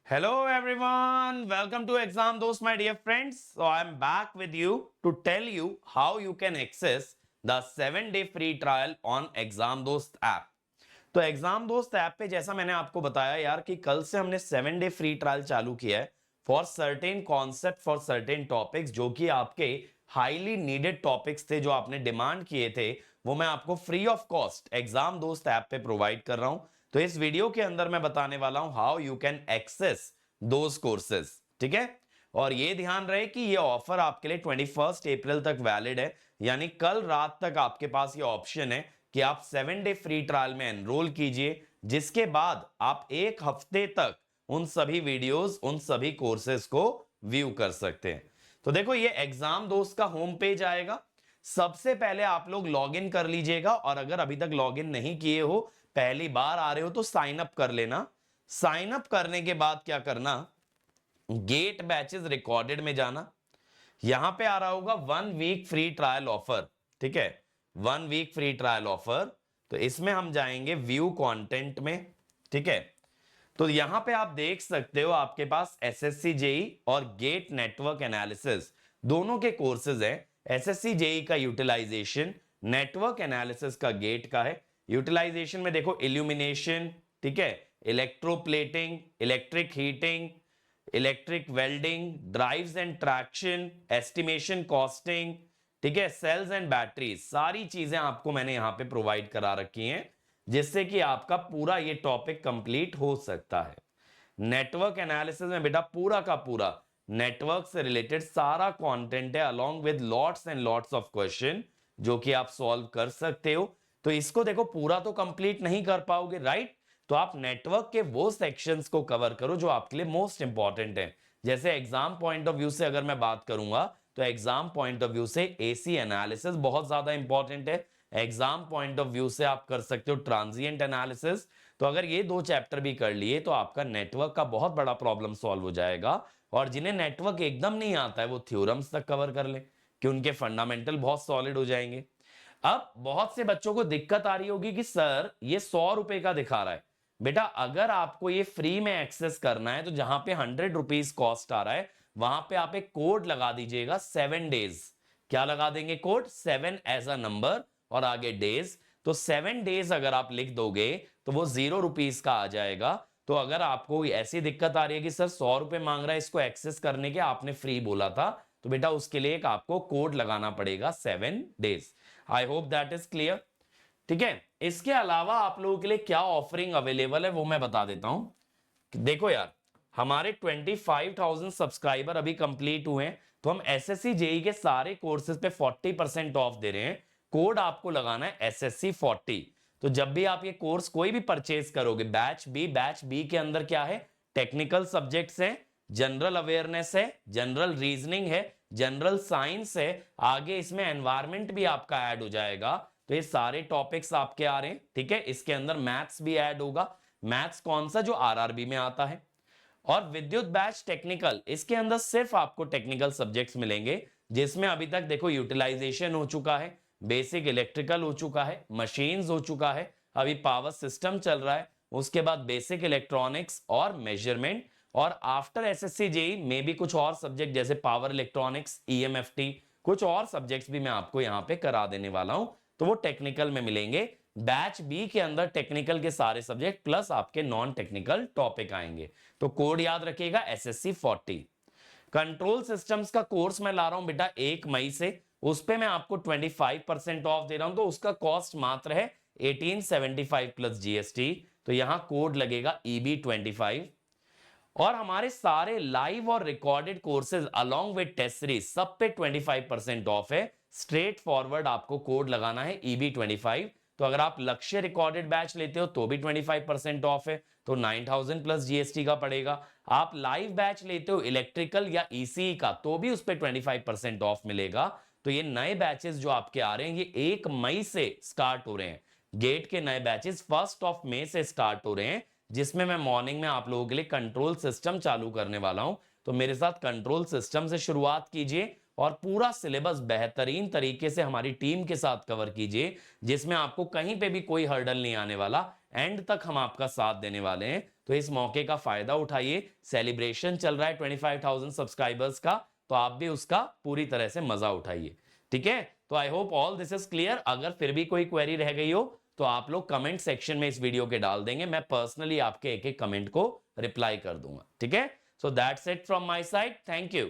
Hello everyone, welcome to Exam Dost, my dear friends. So I am back with you to tell you how you can access the 7-day free trial on Exam Dost app. तो exam दोस्त app पे जैसा मैंने आपको बताया यार कि कल से हमने 7-डे फ्री ट्रायल चालू किया है for certain concept for certain topics, जो कि आपके हाईली नीडेड टॉपिक्स थे, जो आपने डिमांड किए थे, वो मैं आपको फ्री ऑफ कॉस्ट एग्जाम दोस्त ऐप पे प्रोवाइड कर रहा हूं। तो इस वीडियो के अंदर मैं बताने वाला हूं how you can access those courses, ठीक है। और ये ध्यान रहे कि ये ऑफर आपके लिए 21 अप्रैल तक वैलिड है, यानी कल रात तक आपके पास ये ऑप्शन है कि आप 7-डे फ्री ट्रायल में एनरोल कीजिए, जिसके बाद आप एक हफ्ते तक उन सभी वीडियोस, उन सभी कोर्सेज को व्यू कर सकते हैं। तो देखो, ये एग्जाम दोस्त का होम पेज आएगा। सबसे पहले आप लोग लॉग इन कर लीजिएगा, और अगर अभी तक लॉग इन नहीं किए हो, पहली बार आ रहे हो, तो साइन अप कर लेना। साइन अप करने के बाद क्या करना, गेट बैचेस रिकॉर्डेड में जाना। यहां पे आ रहा होगा 1 वीक फ्री ट्रायल ऑफर, ठीक है, 1 वीक फ्री ट्रायल ऑफर। तो इसमें हम जाएंगे व्यू कंटेंट में, ठीक है। तो यहां पे आप देख सकते हो आपके पास एसएससी जेई और गेट नेटवर्क एनालिसिस दोनों के कोर्सेज हैं। एसएससी जेई का यूटिलाइजेशन, नेटवर्क एनालिसिस का गेट का है। यूटिलाइजेशन में देखो इल्यूमिनेशन, ठीक है, electroplating, electric heating, electric welding, drives and traction, estimation costing, ठीक है, सेल्स एंड बैटरीज, सारी चीजें आपको मैंने यहां पे प्रोवाइड करा रखी हैं, जिससे कि आपका पूरा ये टॉपिक कंप्लीट हो सकता है। नेटवर्क एनालिसिस में बेटा पूरा का पूरा नेटवर्क से रिलेटेड सारा कंटेंट है, along with lots and lots of question, जो कि आप सॉल्व कर सकते हो। तो इसको देखो, पूरा तो कंप्लीट नहीं कर पाओगे, राइट। तो आप नेटवर्क के वो सेक्शंस को कवर करो जो आपके लिए मोस्ट इंपॉर्टेंट है। जैसे एग्जाम पॉइंट ऑफ व्यू से अगर मैं बात करूंगा, तो एग्जाम पॉइंट ऑफ व्यू से एसी एनालिसिस बहुत ज्यादा इंपॉर्टेंट है। एग्जाम पॉइंट ऑफ व्यू से आप कर सकते हो ट्रांजिएंट एनालिसिस। तो अगर ये दो चैप्टर भी कर लिए, तो आपका नेटवर्क का बहुत बड़ा प्रॉब्लम सॉल्व हो जाएगा। और जिन्हें नेटवर्क एकदम नहीं आता है, वो थ्योरम्स तक कवर कर ले, कि उनके फंडामेंटल बहुत सॉलिड हो जाएंगे। अब बहुत से बच्चों को दिक्कत आ रही होगी कि सर ये 100 रुपए का दिखा रहा है। बेटा, अगर आपको ये फ्री में एक्सेस करना है, तो जहां पे 100 रुपीज कॉस्ट आ रहा है, वहां पे आप एक कोड लगा दीजिएगा 7 डेज। क्या लगा देंगे कोड? 7 एज अ नंबर और आगे डेज। तो 7 डेज अगर आप लिख दोगे, तो वो 0 रुपीज का आ जाएगा। तो अगर आपको ऐसी दिक्कत आ रही है कि सर 100 रुपए मांग रहा है इसको एक्सेस करने के, आपने फ्री बोला था, तो बेटा उसके लिए एक आपको कोड लगाना पड़ेगा 7 days. I hope that is clear, ठीक है। इसके अलावा आप लोगों के लिए क्या ऑफरिंग अवेलेबल है वो मैं बता देता हूं। देखो यार, हमारे 25,000 सब्सक्राइबर अभी कंप्लीट हुए हैं, तो हम एसएससी जेई के सारे कोर्सेज पे 40% ऑफ दे रहे हैं। कोड आपको लगाना है SSC40। तो जब भी आप ये कोर्स कोई भी परचेज करोगे, बैच बी के अंदर क्या है, टेक्निकल सब्जेक्ट्स है, जनरल अवेयरनेस है, जनरल रीजनिंग है, जनरल साइंस है, आगे इसमें एनवायरमेंट भी आपका ऐड हो जाएगा। तो ये सारे टॉपिक्स आपके आ रहे हैं, ठीक है। इसके अंदर मैथ्स भी ऐड होगा। मैथ्स कौन सा? जो आरआरबी में आता है। और विद्युत बैच टेक्निकल, इसके अंदर सिर्फ आपको टेक्निकल सब्जेक्ट्स मिलेंगे, जिसमें अभी तक देखो यूटिलाइजेशन हो चुका है, बेसिक इलेक्ट्रिकल हो चुका है, मशीन्स हो चुका है, अभी पावर सिस्टम चल रहा है, उसके बाद बेसिक इलेक्ट्रॉनिक्स और मेजरमेंट। और आफ्टर एसएससी जेई में भी कुछ और सब्जेक्ट जैसे पावर इलेक्ट्रॉनिक्स, ईएमएफटी, कुछ और सब्जेक्ट्स भी मैं आपको यहां पे करा देने वाला हूं, तो वो टेक्निकल में मिलेंगे। बैच बी के अंदर टेक्निकल के सारे सब्जेक्ट प्लस आपके नॉन टेक्निकल टॉपिक आएंगे। तो कोड याद रखिएगा SSC40। कंट्रोल सिस्टम्स का कोर्स मैं ला रहा हूं बेटा 1 मई से, उस पे मैं आपको 25% ऑफ दे रहा हूं। तो उसका कॉस्ट मात्र है 1875 प्लस जीएसटी। तो यहां कोड लगेगा EB25। और हमारे सारे लाइव और recorded courses along with test series सब पे 25% ऑफ है। स्ट्रेट फॉरवर्ड आपको कोड लगाना है EB25। तो अगर आप लक्ष्य रिकॉर्डेड बैच लेते हो तो भी 25% ऑफ है, तो 9000 प्लस जीएसटी का पड़ेगा। आप लाइव बैच लेते हो इलेक्ट्रिकल या ईसीई का, तो भी उस पर 25% ऑफ मिलेगा। तो ये नए बैचेस जो आपके आ रहे हैं, ये 1 मई से स्टार्ट हो रहे हैं। गेट के नए बैचेस 1 मई से स्टार्ट हो रहे हैं, जिसमें मैं मॉर्निंग में आप लोगों के लिए कंट्रोल सिस्टम चालू करने वाला हूं। तो मेरे साथ कंट्रोल सिस्टम से शुरुआत कीजिए और पूरा सिलेबस बेहतरीन तरीके से हमारी टीम के साथ कवर कीजिए, जिसमें आपको कहीं पे भी कोई हर्डल नहीं आने वाला। एंड तक हम आपका साथ देने वाले हैं। तो इस मौके का फायदा उठाइए। सेलिब्रेशन चल रहा है 25,000 सब्सक्राइबर्स का, तो आप भी उसका पूरी तरह से मजा उठाइए। ठीक है, तो I hope all this is clear. अगर फिर भी कोई क्वेरी रह गई हो तो आप लोग कमेंट सेक्शन में इस वीडियो के डाल देंगे, मैं पर्सनली आपके एक एक कमेंट को रिप्लाई कर दूंगा। ठीक है, so that's it from my side, thank you.